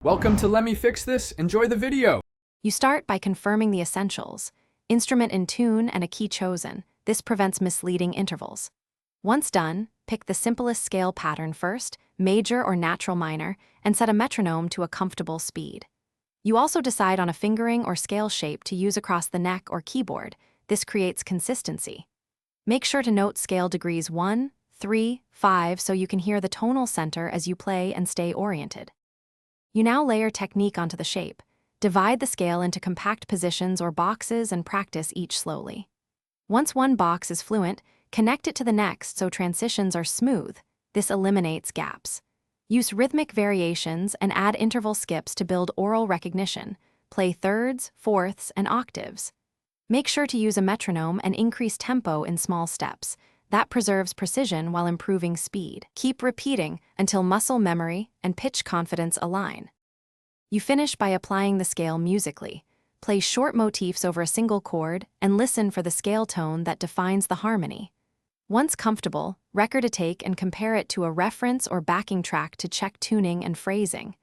Welcome to Let Me Fix This. Enjoy the video. You start by confirming the essentials: instrument in tune and a key chosen. This prevents misleading intervals. Once done, pick the simplest scale pattern first, major or natural minor, and set a metronome to a comfortable speed. You also decide on a fingering or scale shape to use across the neck or keyboard. This creates consistency. Make sure to note scale degrees 1, 3, 5 so you can hear the tonal center as you play and stay oriented. You now layer technique onto the shape. Divide the scale into compact positions or boxes and practice each slowly. Once one box is fluent, connect it to the next so transitions are smooth. This eliminates gaps. Use rhythmic variations and add interval skips to build oral recognition. Play thirds, fourths, and octaves. Make sure to use a metronome and increase tempo in small steps. That preserves precision while improving speed. Keep repeating until muscle memory and pitch confidence align. You finish by applying the scale musically. Play short motifs over a single chord and listen for the scale tone that defines the harmony. Once comfortable, record a take and compare it to a reference or backing track to check tuning and phrasing.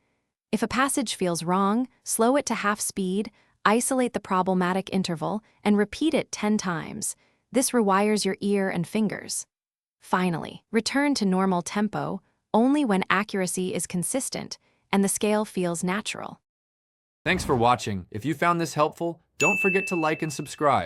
If a passage feels wrong, slow it to half speed, isolate the problematic interval, and repeat it 10 times. This rewires your ear and fingers. Finally, return to normal tempo only when accuracy is consistent and the scale feels natural. Thanks for watching. If you found this helpful, don't forget to like and subscribe.